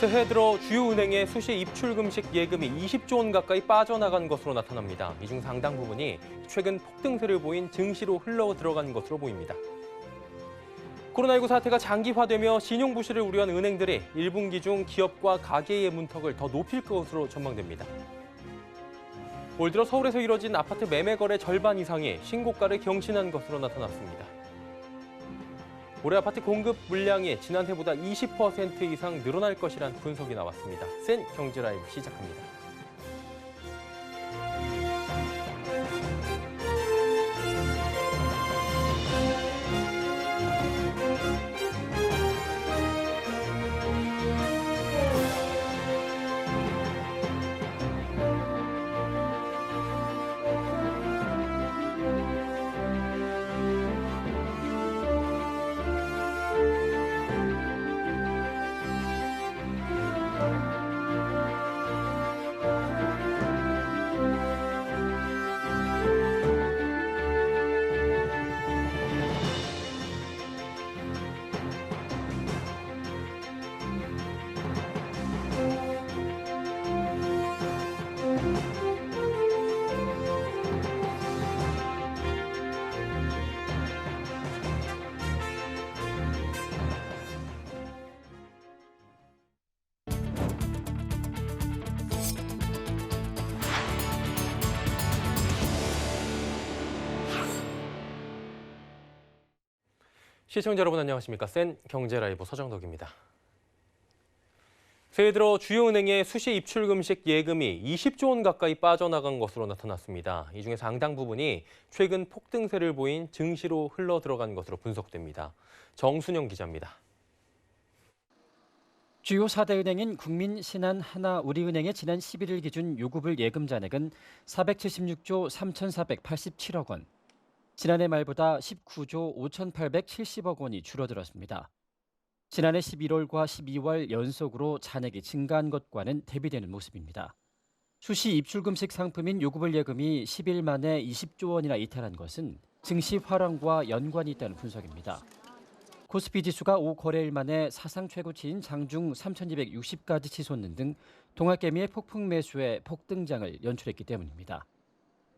새해 들어 주요 은행의 수시 입출 금식 예금이 20조 원 가까이 빠져나간 것으로 나타납니다. 이 중 상당 부분이 최근 폭등세를 보인 증시로 흘러 들어간 것으로 보입니다. 코로나19 사태가 장기화되며 신용 부실을 우려한 은행들이 1분기 중 기업과 가계의 문턱을 더 높일 것으로 전망됩니다. 올 들어 서울에서 이뤄진 아파트 매매 거래 절반 이상이 신고가를 경신한 것으로 나타났습니다. 올해 아파트 공급 물량이 지난해보다 20% 이상 늘어날 것이란 분석이 나왔습니다. 센 경제라이브 시작합니다. 시청자 여러분 안녕하십니까? 센 경제라이브 서정덕입니다. 새해 들어 주요 은행의 수시 입출 금식 예금이 20조 원 가까이 빠져나간 것으로 나타났습니다. 이 중에 상당 부분이 최근 폭등세를 보인 증시로 흘러 들어간 것으로 분석됩니다. 정순영 기자입니다. 주요 4대 은행인 국민, 신한, 하나, 우리은행의 지난 11일 기준 요구불 예금 잔액은 476조 3,487억 원. 지난해 말보다 19조 5,870억 원이 줄어들었습니다. 지난해 11월과 12월 연속으로 잔액이 증가한 것과는 대비되는 모습입니다. 수시 입출금식 상품인 요구불 예금이 10일 만에 20조 원이나 이탈한 것은 증시 화랑과 연관이 있다는 분석입니다. 코스피 지수가 5거래일 만에 사상 최고치인 장중 3,260까지 치솟는 등 동학개미의 폭풍 매수에 폭등장을 연출했기 때문입니다.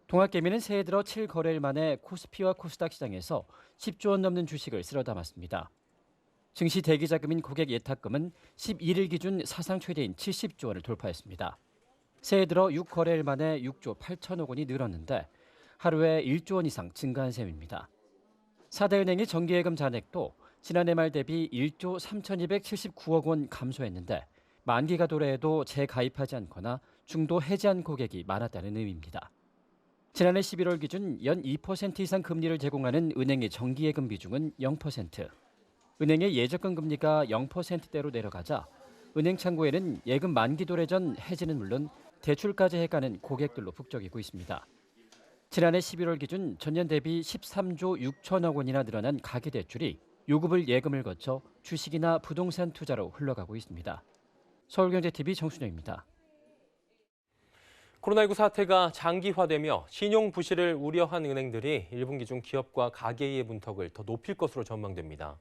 동학개미는 새해 들어 7거래일 만에 코스피와 코스닥 시장에서 10조 원 넘는 주식을 쓸어 담았습니다. 증시 대기자금인 고객 예탁금은 11일 기준 사상 최대인 70조 원을 돌파했습니다. 새해 들어 6거래일 만에 6조 8천억 원이 늘었는데 하루에 1조 원 이상 증가한 셈입니다. 4대 은행의 정기예금 잔액도 지난해 말 대비 1조 3,279억 원 감소했는데 만기가 도래해도 재가입하지 않거나 중도 해지한 고객이 많았다는 의미입니다. 지난해 11월 기준 연 2% 이상 금리를 제공하는 은행의 정기예금 비중은 0%. 은행의 예적금 금리가 0%대로 내려가자 은행 창구에는 예금 만기 도래 전 해지는 물론 대출까지 해가는 고객들로 북적이고 있습니다. 지난해 11월 기준 전년 대비 13조 6천억 원이나 늘어난 가계대출이 요구불 예금을 거쳐 주식이나 부동산 투자로 흘러가고 있습니다. 서울경제TV 정순영입니다. 코로나19 사태가 장기화되며 신용 부실을 우려한 은행들이 1분기 중 기업과 가계의 문턱을 더 높일 것으로 전망됩니다.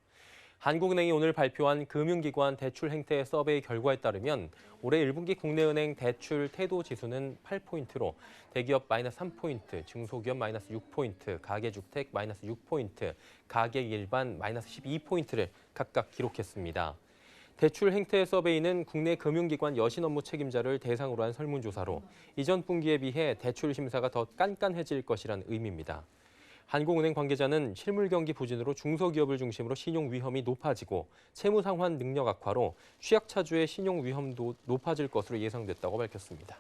한국은행이 오늘 발표한 금융기관 대출 행태 서베이 결과에 따르면 올해 1분기 국내은행 대출 태도 지수는 8포인트로 대기업 마이너스 3포인트, 중소기업 마이너스 6포인트, 가계주택 마이너스 6포인트, 가계일반 마이너스 12포인트를 각각 기록했습니다. 대출 행태 서베이는 국내 금융기관 여신 업무 책임자를 대상으로 한 설문조사로 이전 분기에 비해 대출 심사가 더 깐깐해질 것이란 의미입니다. 한국은행 관계자는 실물 경기 부진으로 중소기업을 중심으로 신용 위험이 높아지고 채무 상환 능력 악화로 취약차주의 신용 위험도 높아질 것으로 예상됐다고 밝혔습니다.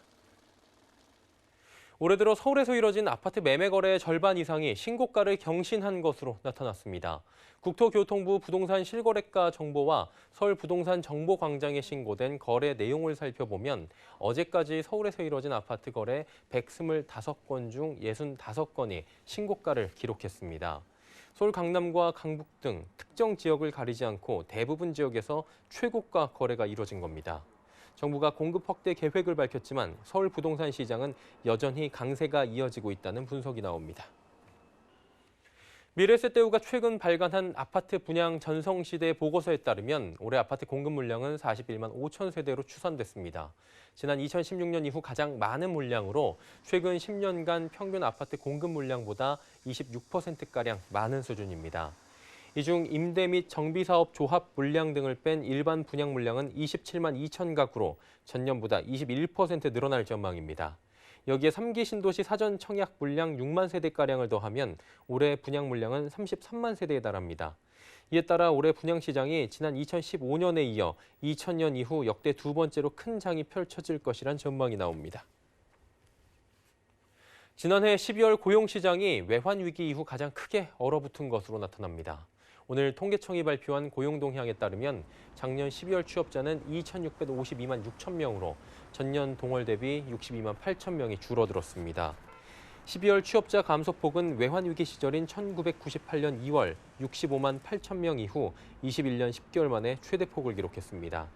올해 들어 서울에서 이뤄진 아파트 매매 거래의 절반 이상이 신고가를 경신한 것으로 나타났습니다. 국토교통부 부동산 실거래가 정보와 서울부동산정보광장에 신고된 거래 내용을 살펴보면 어제까지 서울에서 이뤄진 아파트 거래 125건 중 65건이 신고가를 기록했습니다. 서울 강남과 강북 등 특정 지역을 가리지 않고 대부분 지역에서 최고가 거래가 이뤄진 겁니다. 정부가 공급 확대 계획을 밝혔지만 서울 부동산 시장은 여전히 강세가 이어지고 있다는 분석이 나옵니다. 미래세대우가 최근 발간한 아파트 분양 전성시대 보고서에 따르면 올해 아파트 공급 물량은 41만 5천 세대로 추산됐습니다. 지난 2016년 이후 가장 많은 물량으로 최근 10년간 평균 아파트 공급 물량보다 26%가량 많은 수준입니다. 이 중 임대 및 정비사업 조합 물량 등을 뺀 일반 분양 물량은 27만 2천 가구로 전년보다 21% 늘어날 전망입니다. 여기에 3기 신도시 사전 청약 물량 6만 세대가량을 더하면 올해 분양 물량은 33만 세대에 달합니다. 이에 따라 올해 분양 시장이 지난 2015년에 이어 2000년 이후 역대 두 번째로 큰 장이 펼쳐질 것이란 전망이 나옵니다. 지난해 12월 고용시장이 외환 위기 이후 가장 크게 얼어붙은 것으로 나타납니다. 오늘 통계청이 발표한 고용동향에 따르면 작년 12월 취업자는 2,652만 6천 명으로 전년 동월 대비 62만 8천 명이 줄어들었습니다. 12월 취업자 감소폭은 외환위기 시절인 1998년 2월 65만 8천 명 이후 21년 10개월 만에 최대폭을 기록했습니다.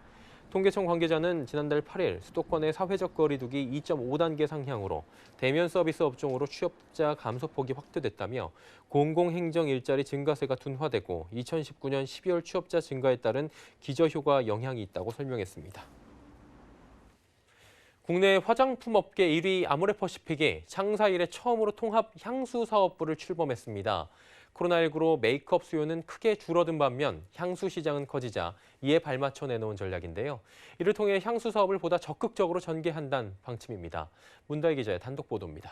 통계청 관계자는 지난달 8일 수도권의 사회적 거리두기 2.5단계 상향으로 대면 서비스 업종으로 취업자 감소폭이 확대됐다며 공공행정 일자리 증가세가 둔화되고 2019년 12월 취업자 증가에 따른 기저효과 영향이 있다고 설명했습니다. 국내 화장품 업계 1위 아모레퍼시픽이 창사 이래 처음으로 통합 향수 사업부를 출범했습니다. 코로나19로 메이크업 수요는 크게 줄어든 반면 향수 시장은 커지자 이에 발맞춰 내놓은 전략인데요. 이를 통해 향수 사업을 보다 적극적으로 전개한다는 방침입니다. 문다희 기자의 단독 보도입니다.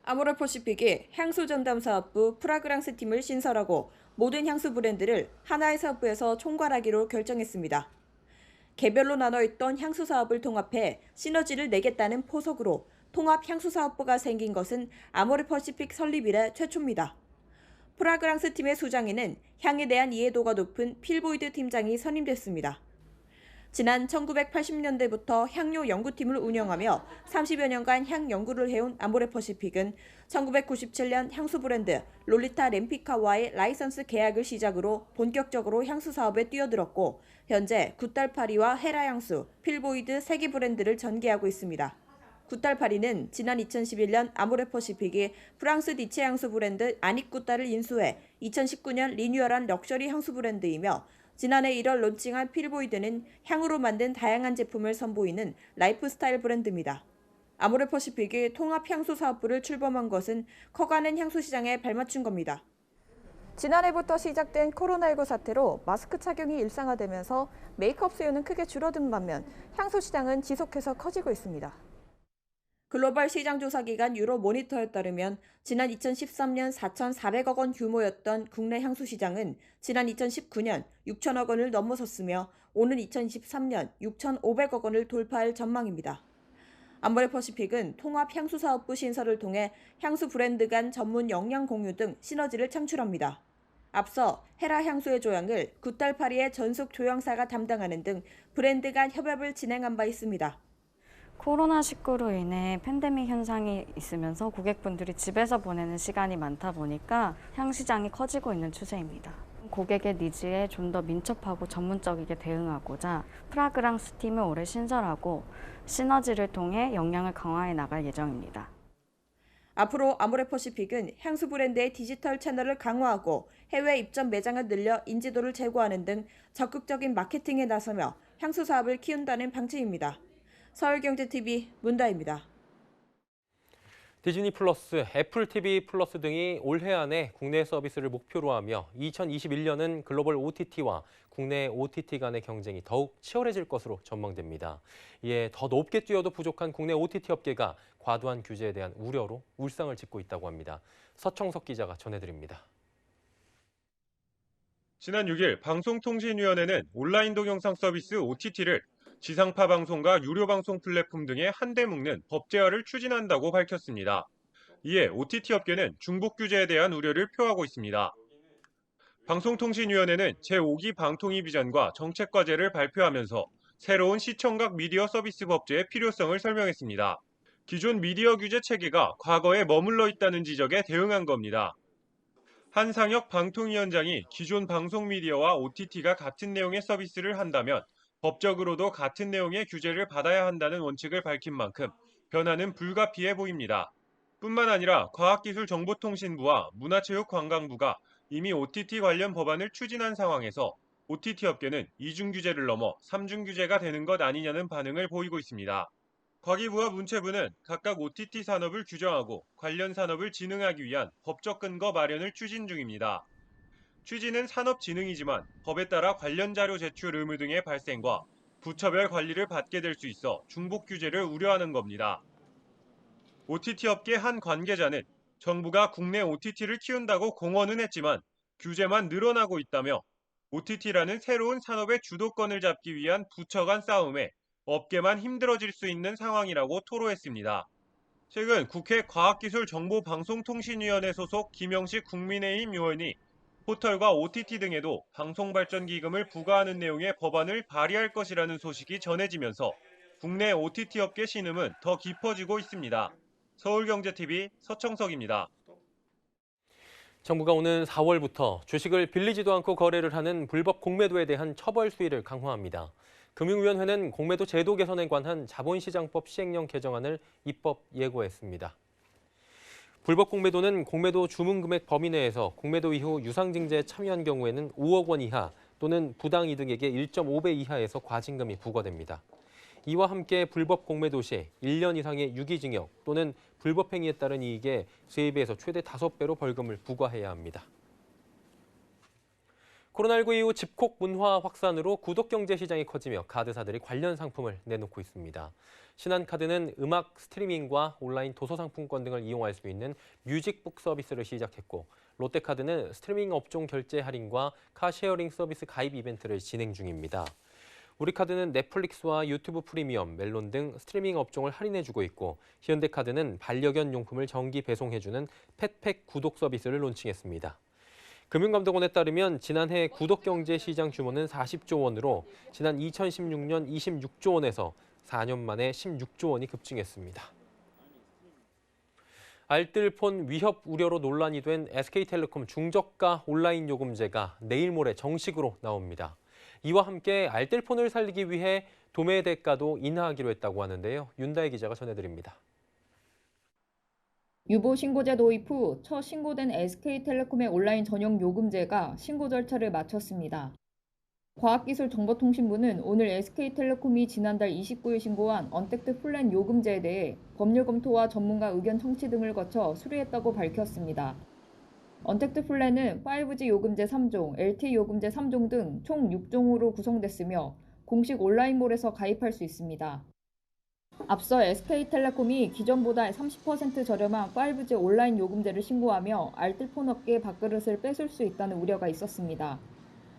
아모레퍼시픽이 향수 전담 사업부 프라그랑스 팀을 신설하고 모든 향수 브랜드를 하나의 사업부에서 총괄하기로 결정했습니다. 개별로 나눠 있던 향수 사업을 통합해 시너지를 내겠다는 포석으로 통합 향수 사업부가 생긴 것은 아모레퍼시픽 설립 이래 최초입니다. 프라그랑스 팀의 수장에는 향에 대한 이해도가 높은 필보이드 팀장이 선임됐습니다. 지난 1980년대부터 향료 연구팀을 운영하며 30여 년간 향 연구를 해온 아모레퍼시픽은 1997년 향수 브랜드 롤리타 램피카와의 라이선스 계약을 시작으로 본격적으로 향수 사업에 뛰어들었고 현재 굿달파리와 헤라향수, 필보이드 3개 브랜드를 전개하고 있습니다. 굿달파리는 지난 2011년 아모레퍼시픽이 프랑스 니체 향수 브랜드 아닉굿달을 인수해 2019년 리뉴얼한 럭셔리 향수 브랜드이며 지난해 1월 론칭한 필보이드는 향으로 만든 다양한 제품을 선보이는 라이프스타일 브랜드입니다. 아모레퍼시픽이 통합 향수 사업부를 출범한 것은 커가는 향수 시장에 발맞춘 겁니다. 지난해부터 시작된 코로나19 사태로 마스크 착용이 일상화되면서 메이크업 수요는 크게 줄어든 반면 향수 시장은 지속해서 커지고 있습니다. 글로벌 시장조사기관 유로모니터에 따르면 지난 2013년 4,400억 원 규모였던 국내 향수 시장은 지난 2019년 6천억 원을 넘어섰으며 오는 2023년 6,500억 원을 돌파할 전망입니다. 아모레퍼시픽은 통합 향수 사업부 신설을 통해 향수 브랜드 간 전문 역량 공유 등 시너지를 창출합니다. 앞서 헤라 향수의 조향을 굿달파리의 전속 조향사가 담당하는 등 브랜드 간 협업을 진행한 바 있습니다. 코로나19로 인해 팬데믹 현상이 있으면서 고객분들이 집에서 보내는 시간이 많다 보니까 향 시장이 커지고 있는 추세입니다. 고객의 니즈에 좀 더 민첩하고 전문적이게 대응하고자 프라그랑스 팀을 올해 신설하고 시너지를 통해 역량을 강화해 나갈 예정입니다. 앞으로 아모레퍼시픽은 향수 브랜드의 디지털 채널을 강화하고 해외 입점 매장을 늘려 인지도를 제고하는 등 적극적인 마케팅에 나서며 향수 사업을 키운다는 방침입니다. 서울경제TV 문다희입니다. 디즈니 플러스, 애플 TV 플러스 등이 올해 안에 국내 서비스를 목표로 하며 2021년은 글로벌 OTT와 국내 OTT 간의 경쟁이 더욱 치열해질 것으로 전망됩니다. 이에 더 높게 뛰어도 부족한 국내 OTT 업계가 과도한 규제에 대한 우려로 울상을 짓고 있다고 합니다. 서청석 기자가 전해드립니다. 지난 6일 방송통신위원회는 온라인 동영상 서비스 OTT를 지상파 방송과 유료 방송 플랫폼 등에 한데 묶는 법제화를 추진한다고 밝혔습니다. 이에 OTT 업계는 중복 규제에 대한 우려를 표하고 있습니다. 방송통신위원회는 제5기 방통위 비전과 정책 과제를 발표하면서 새로운 시청각 미디어 서비스 법제의 필요성을 설명했습니다. 기존 미디어 규제 체계가 과거에 머물러 있다는 지적에 대응한 겁니다. 한상혁 방통위원장이 기존 방송 미디어와 OTT가 같은 내용의 서비스를 한다면 법적으로도 같은 내용의 규제를 받아야 한다는 원칙을 밝힌 만큼 변화는 불가피해 보입니다. 뿐만 아니라 과학기술정보통신부와 문화체육관광부가 이미 OTT 관련 법안을 추진한 상황에서 OTT 업계는 이중 규제를 넘어 삼중 규제가 되는 것 아니냐는 반응을 보이고 있습니다. 과기부와 문체부는 각각 OTT 산업을 규정하고 관련 산업을 진흥하기 위한 법적 근거 마련을 추진 중입니다. 취지는 산업진흥이지만 법에 따라 관련 자료 제출 의무 등의 발생과 부처별 관리를 받게 될 수 있어 중복 규제를 우려하는 겁니다. OTT 업계 한 관계자는 정부가 국내 OTT를 키운다고 공언은 했지만 규제만 늘어나고 있다며 OTT라는 새로운 산업의 주도권을 잡기 위한 부처 간 싸움에 업계만 힘들어질 수 있는 상황이라고 토로했습니다. 최근 국회 과학기술정보방송통신위원회 소속 김영식 국민의힘 의원이 포털과 OTT 등에도 방송발전기금을 부과하는 내용의 법안을 발의할 것이라는 소식이 전해지면서 국내 OTT 업계 신음은 더 깊어지고 있습니다. 서울경제TV 서청석입니다. 정부가 오는 4월부터 주식을 빌리지도 않고 거래를 하는 불법 공매도에 대한 처벌 수위를 강화합니다. 금융위원회는 공매도 제도 개선에 관한 자본시장법 시행령 개정안을 입법 예고했습니다. 불법 공매도는 공매도 주문금액 범위 내에서 공매도 이후 유상증자에 참여한 경우에는 5억 원 이하 또는 부당이득액의 1.5배 이하에서 과징금이 부과됩니다. 이와 함께 불법 공매도 시 1년 이상의 유기징역 또는 불법 행위에 따른 이익의 3배에서 최대 5배로 벌금을 부과해야 합니다. 코로나19 이후 집콕 문화 확산으로 구독경제 시장이 커지며 카드사들이 관련 상품을 내놓고 있습니다. 신한카드는 음악 스트리밍과 온라인 도서 상품권 등을 이용할 수 있는 뮤직북 서비스를 시작했고, 롯데카드는 스트리밍 업종 결제 할인과 카쉐어링 서비스 가입 이벤트를 진행 중입니다. 우리카드는 넷플릭스와 유튜브 프리미엄, 멜론 등 스트리밍 업종을 할인해주고 있고, 현대카드는 반려견 용품을 정기 배송해주는 펫팩 구독 서비스를 론칭했습니다. 금융감독원에 따르면 지난해 구독경제시장 규모는 40조 원으로 지난 2016년 26조 원에서 4년 만에 16조 원이 급증했습니다. 알뜰폰 위협 우려로 논란이 된 SK텔레콤 중저가 온라인 요금제가 내일 모레 정식으로 나옵니다. 이와 함께 알뜰폰을 살리기 위해 도매 대가도 인하하기로 했다고 하는데요. 윤다혜 기자가 전해드립니다. 유보 신고제 도입 후 첫 신고된 SK텔레콤의 온라인 전용 요금제가 신고 절차를 마쳤습니다. 과학기술정보통신부는 오늘 SK텔레콤이 지난달 29일 신고한 언택트 플랜 요금제에 대해 법률 검토와 전문가 의견 청취 등을 거쳐 수리했다고 밝혔습니다. 언택트 플랜은 5G 요금제 3종, LTE 요금제 3종 등 총 6종으로 구성됐으며 공식 온라인몰에서 가입할 수 있습니다. 앞서 SK텔레콤이 기존보다 30% 저렴한 5G 온라인 요금제를 신고하며 알뜰폰 업계의 밥그릇을 뺏을 수 있다는 우려가 있었습니다.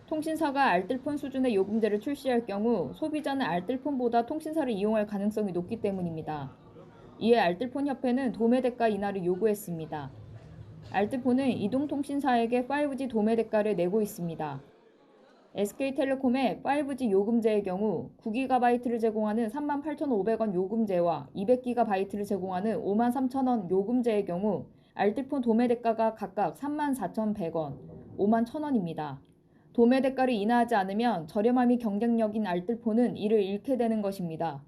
통신사가 알뜰폰 수준의 요금제를 출시할 경우 소비자는 알뜰폰보다 통신사를 이용할 가능성이 높기 때문입니다. 이에 알뜰폰협회는 도매 대가 인하를 요구했습니다. 알뜰폰은 이동통신사에게 5G 도매 대가를 내고 있습니다. SK텔레콤의 5G 요금제의 경우 9GB를 제공하는 38,500원 요금제와 200GB를 제공하는 53,000원 요금제의 경우 알뜰폰 도매 대가가 각각 34,100원, 51,000원입니다. 도매 대가를 인하하지 않으면 저렴함이 경쟁력인 알뜰폰은 이를 잃게 되는 것입니다.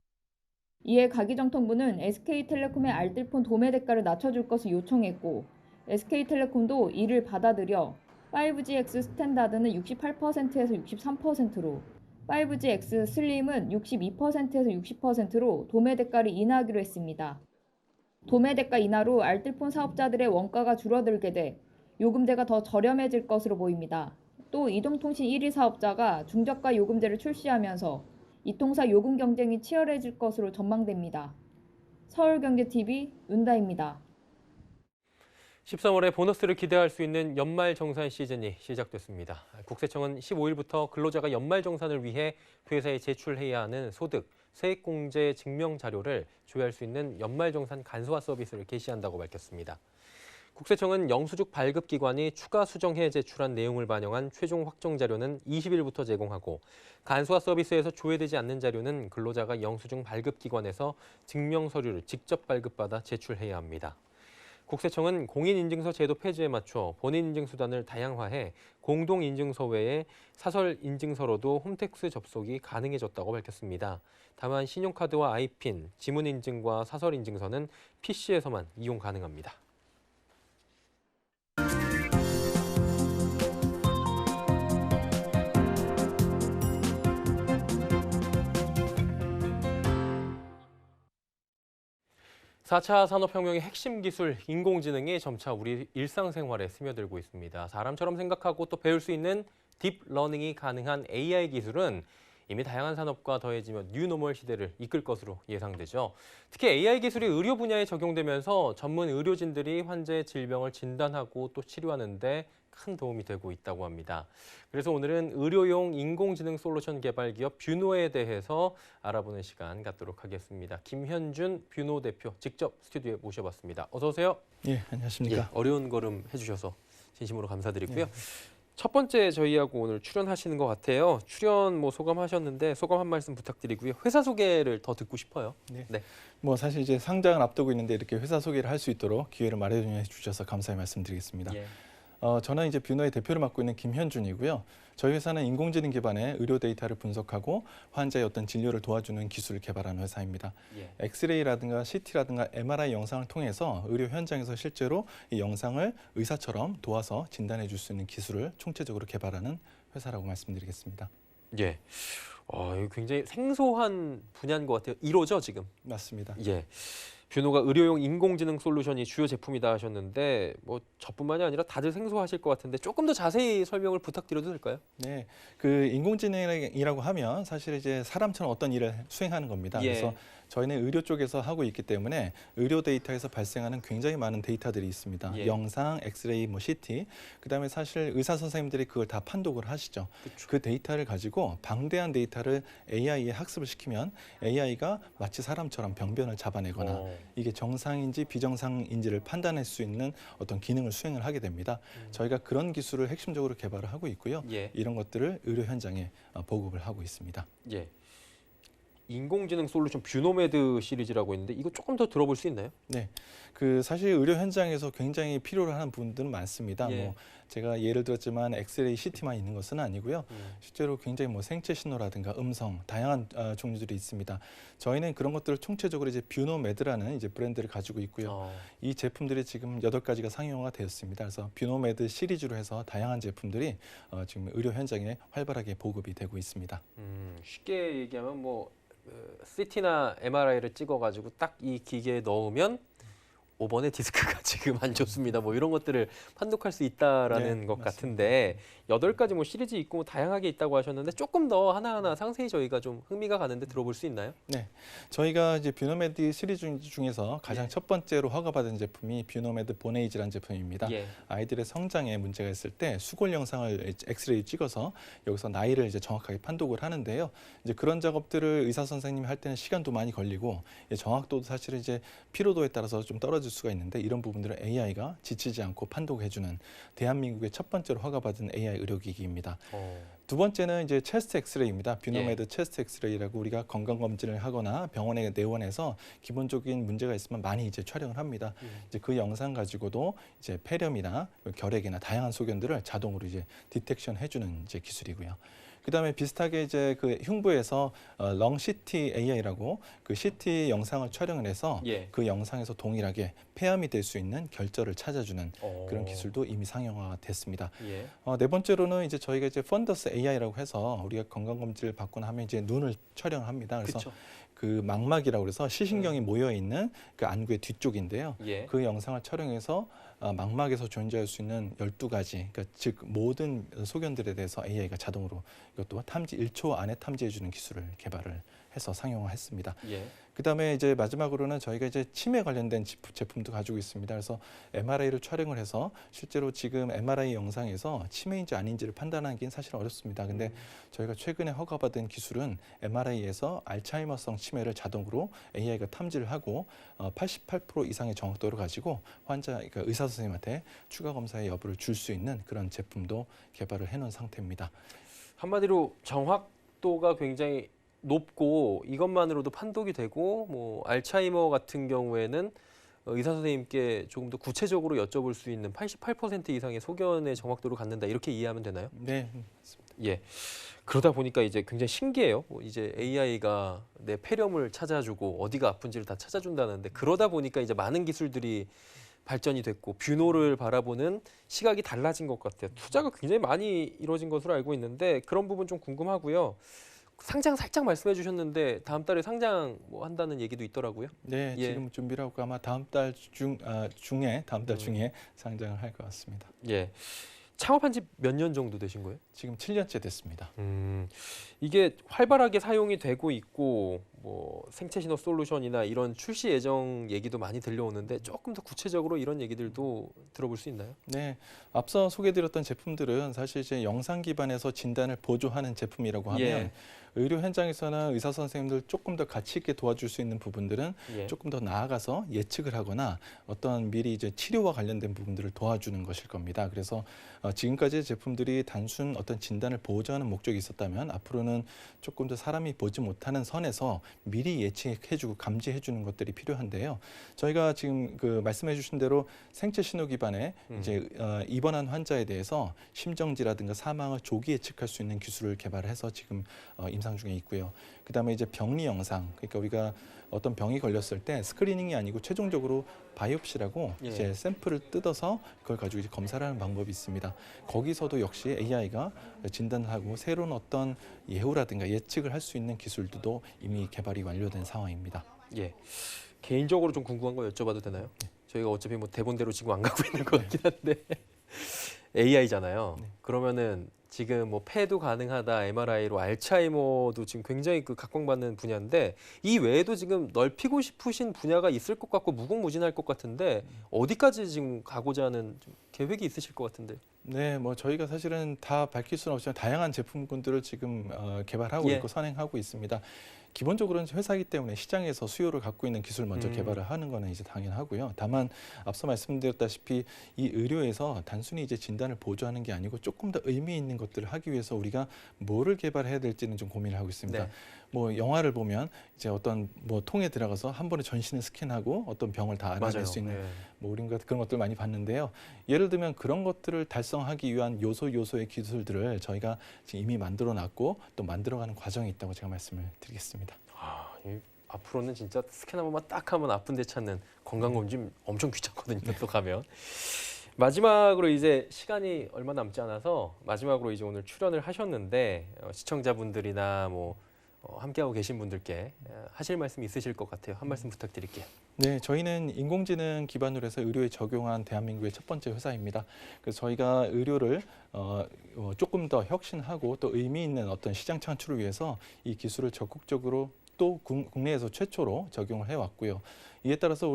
이에 가기정통부는 SK텔레콤의 알뜰폰 도매 대가를 낮춰줄 것을 요청했고, SK텔레콤도 이를 받아들여 5GX 스탠다드는 68%에서 63%로, 5GX 슬림은 62%에서 60%로 도매 대가를 인하하기로 했습니다. 도매 대가 인하로 알뜰폰 사업자들의 원가가 줄어들게 돼 요금제가 더 저렴해질 것으로 보입니다. 또 이동통신 1위 사업자가 중저가 요금제를 출시하면서 이통사 요금 경쟁이 치열해질 것으로 전망됩니다. 서울경제TV 윤다입니다. 13월에 보너스를 기대할 수 있는 연말정산 시즌이 시작됐습니다. 국세청은 15일부터 근로자가 연말정산을 위해 회사에 제출해야 하는 소득, 세액공제 증명 자료를 조회할 수 있는 연말정산 간소화 서비스를 개시한다고 밝혔습니다. 국세청은 영수증 발급기관이 추가 수정해 제출한 내용을 반영한 최종 확정 자료는 20일부터 제공하고, 간소화 서비스에서 조회되지 않는 자료는 근로자가 영수증 발급기관에서 증명 서류를 직접 발급받아 제출해야 합니다. 국세청은 공인인증서 제도 폐지에 맞춰 본인인증수단을 다양화해 공동인증서 외에 사설인증서로도 홈택스 접속이 가능해졌다고 밝혔습니다. 다만 신용카드와 아이핀, 지문인증과 사설인증서는 PC에서만 이용 가능합니다. (4차) 산업혁명의 핵심 기술 인공지능이 점차 우리 일상생활에 스며들고 있습니다. 사람처럼 생각하고 또 배울 수 있는 딥러닝이 가능한 AI 기술은 이미 다양한 산업과 더해지며 뉴노멀 시대를 이끌 것으로 예상되죠. 특히 AI 기술이 의료 분야에 적용되면서 전문 의료진들이 환자의 질병을 진단하고 또 치료하는 데 큰 도움이 되고 있다고 합니다. 그래서 오늘은 의료용 인공지능 솔루션 개발 기업 뷰노에 대해서 알아보는 시간 갖도록 하겠습니다. 김현준 뷰노 대표 직접 스튜디오에 모셔봤습니다. 어서 오세요. 예, 안녕하십니까. 예, 어려운 걸음 해주셔서 진심으로 감사드리고요. 네. 첫 번째 저희하고 오늘 출연하시는 것 같아요. 출연 소감하셨는데 소감 한 말씀 부탁드리고요. 회사 소개를 더 듣고 싶어요. 네. 뭐 사실 이제 상장을 앞두고 있는데 이렇게 회사 소개를 할 수 있도록 기회를 마련해 주셔서 감사의 말씀드리겠습니다. 예. 저는 이제 뷰노의 대표를 맡고 있는 김현준이고요. 저희 회사는 인공지능 기반의 의료 데이터를 분석하고 환자의 어떤 진료를 도와주는 기술을 개발하는 회사입니다. 예. 엑스레이라든가 CT라든가 MRI 영상을 통해서 의료 현장에서 실제로 이 영상을 의사처럼 도와서 진단해 줄 수 있는 기술을 총체적으로 개발하는 회사라고 말씀드리겠습니다. 예. 이거 굉장히 생소한 분야인 것 같아요. 1호죠 지금? 맞습니다. 예. 뷰노가 의료용 인공지능 솔루션이 주요 제품이다 하셨는데 뭐 저뿐만이 아니라 다들 생소하실 것 같은데 조금 더 자세히 설명을 부탁드려도 될까요? 네, 그 인공지능이라고 하면 사실 이제 사람처럼 어떤 일을 수행하는 겁니다. 예. 그래서 저희는 의료 쪽에서 하고 있기 때문에 의료 데이터에서 발생하는 굉장히 많은 데이터들이 있습니다. 예. 영상, 엑스레이, 뭐 CT, 그다음에 사실 의사 선생님들이 그걸 다 판독을 하시죠. 그쵸. 그 데이터를 가지고 방대한 데이터를 AI에 학습을 시키면 AI가 마치 사람처럼 병변을 잡아내거나 이게 정상인지 비정상인지를 판단할 수 있는 어떤 기능을 수행을 하게 됩니다. 저희가 그런 기술을 핵심적으로 개발을 하고 있고요. 예. 이런 것들을 의료 현장에 보급을 하고 있습니다. 예. 인공지능 솔루션 뷰노메드 시리즈라고 있는데 이거 조금 더 들어볼 수 있나요? 네, 그 사실 의료 현장에서 굉장히 필요로 하는 부분들은 많습니다. 예. 뭐 제가 예를 들었지만 엑스레이, CT만 있는 것은 아니고요. 실제로 굉장히 뭐 생체 신호라든가 음성 다양한 종류들이 있습니다. 저희는 그런 것들을 총체적으로 이제 뷰노메드라는 이제 브랜드를 가지고 있고요. 이 제품들이 지금 8가지가 상용화가 되었습니다. 그래서 뷰노메드 시리즈로 해서 다양한 제품들이 지금 의료 현장에 활발하게 보급이 되고 있습니다. 쉽게 얘기하면 뭐 CT나 MRI를 찍어가지고 딱 이 기계에 넣으면 5번의 디스크가 지금 안 좋습니다. 뭐 이런 것들을 판독할 수 있다라는 네, 것 맞습니다. 같은데 8가지 뭐 시리즈 있고 다양하게 있다고 하셨는데 조금 더 하나하나 상세히 저희가 좀 흥미가 가는데 들어볼 수 있나요? 네, 저희가 이제 뷰노메드 시리즈 중에서 가장 예. 첫 번째로 허가받은 제품이 뷰노메드 보네이지라는 제품입니다. 예. 아이들의 성장에 문제가 있을 때 수골 영상을 엑스레이 찍어서 여기서 나이를 이제 정확하게 판독을 하는데요. 이제 그런 작업들을 의사 선생님이 할 때는 시간도 많이 걸리고 정확도도 사실은 이제 피로도에 따라서 좀 떨어질 수가 있는데 이런 부분들을 AI가 지치지 않고 판독해주는 대한민국의 첫 번째로 허가받은 AI 의료기기입니다. 두 번째는 이제 체스트 엑스레이입니다. 뷰노메드 체스트 엑스레이라고 우리가 건강 검진을 하거나 병원에 내원해서 기본적인 문제가 있으면 많이 이제 촬영을 합니다. 이제 그 영상 가지고도 이제 폐렴이나 결핵이나 다양한 소견들을 자동으로 이제 디텍션 해주는 이제 기술이고요. 그다음에 비슷하게 이제 그 흉부에서 렁 CT AI라고 그 CT 영상을 촬영을 해서 예. 그 영상에서 동일하게 폐암이 될 수 있는 결절을 찾아주는 그런 기술도 이미 상용화가 됐습니다. 예. 네 번째로는 이제 저희가 이제 펀더스 AI라고 해서 우리가 건강검진을 받거나 하면 이제 눈을 촬영을 합니다. 그래서 그쵸. 그 망막이라고 해서 시신경이 모여 있는 그 안구의 뒤쪽인데요. 예. 그 영상을 촬영해서 망막에서 존재할 수 있는 12가지, 그러니까 즉 모든 소견들에 대해서 AI가 자동으로 이것도 탐지 1초 안에 탐지해주는 기술을 개발을 해서 상용화했습니다. 예. 그다음에 이제 마지막으로는 저희가 이제 치매 관련된 제품도 가지고 있습니다. 그래서 MRI를 촬영을 해서 실제로 지금 MRI 영상에서 치매인지 아닌지를 판단하는 게 사실 어렵습니다. 근데 저희가 최근에 허가받은 기술은 MRI에서 알츠하이머성 치매를 자동으로 AI가 탐지를 하고 88% 이상의 정확도를 가지고 그러니까 의사 선생님한테 추가 검사의 여부를 줄 수 있는 그런 제품도 개발을 해놓은 상태입니다. 한마디로 정확도가 굉장히 높고 이것만으로도 판독이 되고 뭐 알츠하이머 같은 경우에는 의사 선생님께 조금 더 구체적으로 여쭤볼 수 있는 88% 이상의 소견의 정확도를 갖는다 이렇게 이해하면 되나요? 네, 맞습니다. 예. 그러다 보니까 이제 굉장히 신기해요. 뭐 이제 AI가 내 폐렴을 찾아주고 어디가 아픈지를 다 찾아준다는데 그러다 보니까 이제 많은 기술들이 발전이 됐고 뷰노를 바라보는 시각이 달라진 것 같아요. 투자가 굉장히 많이 이루어진 것으로 알고 있는데 그런 부분 좀 궁금하고요. 상장 살짝 말씀해 주셨는데 다음 달에 상장 뭐 한다는 얘기도 있더라고요. 네, 예. 지금 준비를 하고 아마 다음 달 중에 상장을 할 것 같습니다. 예. 창업한 지 몇 년 정도 되신 거예요? 지금 7년째 됐습니다. 이게 활발하게 사용이 되고 있고 뭐 생체 신호 솔루션이나 이런 출시 예정 얘기도 많이 들려오는데 조금 더 구체적으로 이런 얘기들도 들어볼 수 있나요? 네, 앞서 소개드렸던 제품들은 사실 이제 영상 기반에서 진단을 보조하는 제품이라고 하면 예. 의료 현장에서는 의사 선생님들 조금 더 가치 있게 도와줄 수 있는 부분들은 예. 조금 더 나아가서 예측을 하거나 어떤 미리 이제 치료와 관련된 부분들을 도와주는 것일 겁니다. 그래서 지금까지의 제품들이 단순 어떤 진단을 보조하는 목적이 있었다면 앞으로는 조금 더 사람이 보지 못하는 선에서 미리 예측해주고 감지해주는 것들이 필요한데요. 저희가 지금 그 말씀해주신 대로 생체 신호 기반의 이제 입원한 환자에 대해서 심정지라든가 사망을 조기 예측할 수 있는 기술을 개발해서 지금 임상 중에 있고요. 그다음에 이제 병리 영상, 그러니까 우리가 어떤 병이 걸렸을 때 스크리닝이 아니고 최종적으로 바이옵시라고 예. 이제 샘플을 뜯어서 그걸 가지고 이제 검사를 하는 방법이 있습니다. 거기서도 역시 AI가 진단을 하고 새로운 어떤 예후라든가 예측을 할 수 있는 기술도 이미 개발이 완료된 상황입니다. 예. 개인적으로 좀 궁금한 거 여쭤봐도 되나요? 저희가 어차피 뭐 대본대로 지금 안 가고 있는 것 같긴 한데 AI잖아요. 그러면은 지금 뭐 폐도 가능하다, MRI로 알츠하이머도 지금 굉장히 그 각광받는 분야인데 이 외에도 지금 넓히고 싶으신 분야가 있을 것 같고 무궁무진할 것 같은데 어디까지 지금 가고자 하는 좀 계획이 있으실 것 같은데. 네, 뭐 저희가 사실은 다 밝힐 수는 없지만 다양한 제품군들을 지금 개발하고 예. 있고 선행하고 있습니다. 기본적으로는 회사이기 때문에 시장에서 수요를 갖고 있는 기술 먼저 개발을 하는 거는 이제 당연하고요. 다만 앞서 말씀드렸다시피 이 의료에서 단순히 이제 진단을 보조하는 게 아니고 조금 더 의미 있는 것들을 하기 위해서 우리가 뭐를 개발해야 될지는 좀 고민을 하고 있습니다. 네. 뭐 영화를 보면 이제 어떤 뭐 통에 들어가서 한 번에 전신을 스캔하고 어떤 병을 다 알아낼 맞아요. 수 있는 네. 뭐 우리가 그런 것들 많이 봤는데요. 예를 들면 그런 것들을 달성하기 위한 요소의 기술들을 저희가 지금 이미 만들어놨고 또 만들어가는 과정이 있다고 제가 말씀을 드리겠습니다. 앞으로는 진짜 스캔 한 번만 딱 하면 아픈 데 찾는 건강검진 엄청 귀찮거든요. 또 가면. 마지막으로 이제 시간이 얼마 남지 않아서 마지막으로 이제 오늘 출연을 하셨는데 시청자분들이나 뭐 함께하고 계신 분들께 하실 말씀 있으실 것 같아요. 한 말씀 부탁드릴게요. 네, 저희는 인공지능 기반으로 해서 의료에 적용한 대한민국의 첫 번째 회사입니다. 그래서 저희가 의료를 조금 더 혁신하고 또 의미 있는 어떤 시장 창출을 위해서 이 기술을 적극적으로 또 국내에서 최초로 적용을 해왔고요. 이에 따라서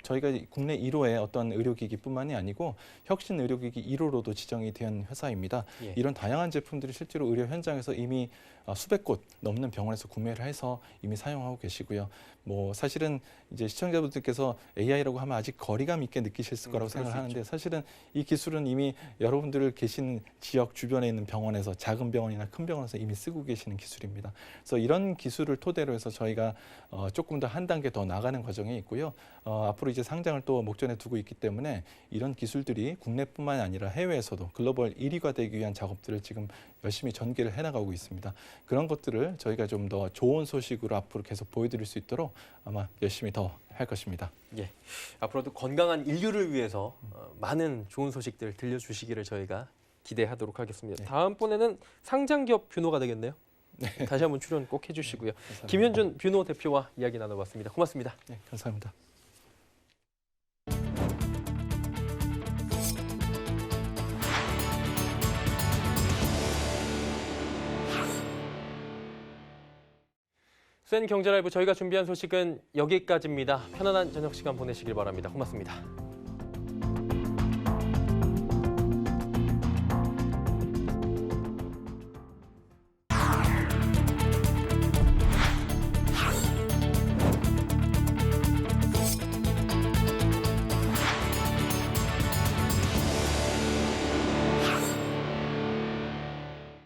저희가 국내 1호의 어떤 의료기기뿐만이 아니고 혁신 의료기기 1호로도 지정이 된 회사입니다. 예. 이런 다양한 제품들이 실제로 의료 현장에서 이미 수백 곳 넘는 병원에서 구매를 해서 이미 사용하고 계시고요. 뭐 사실은 이제 시청자분들께서 AI라고 하면 아직 거리감 있게 느끼실 거라고 생각하는데 사실은 이 기술은 이미 여러분들 계신 지역 주변에 있는 병원에서 작은 병원이나 큰 병원에서 이미 쓰고 계시는 기술입니다. 그래서 이런 기술을 토대로 해서 저희가 조금 더 한 단계 더 나가는 과정에 있고요. 앞으로 이제 상장을 또 목전에 두고 있기 때문에 이런 기술들이 국내뿐만 아니라 해외에서도 글로벌 1위가 되기 위한 작업들을 지금 열심히 전개를 해나가고 있습니다. 그런 것들을 저희가 좀 더 좋은 소식으로 앞으로 계속 보여드릴 수 있도록 아마 열심히 더 할 것입니다. 예. 앞으로도 건강한 인류를 위해서 많은 좋은 소식들 들려주시기를 저희가 기대하도록 하겠습니다. 네. 다음번에는 상장기업 뷰노가 되겠네요. 다시 한번 출연 꼭 해주시고요. 감사합니다. 김현준 뷰노 대표와 이야기 나눠봤습니다. 고맙습니다. 네, 감사합니다. 센 경제라이브 저희가 준비한 소식은 여기까지입니다. 편안한 저녁 시간 보내시길 바랍니다. 고맙습니다.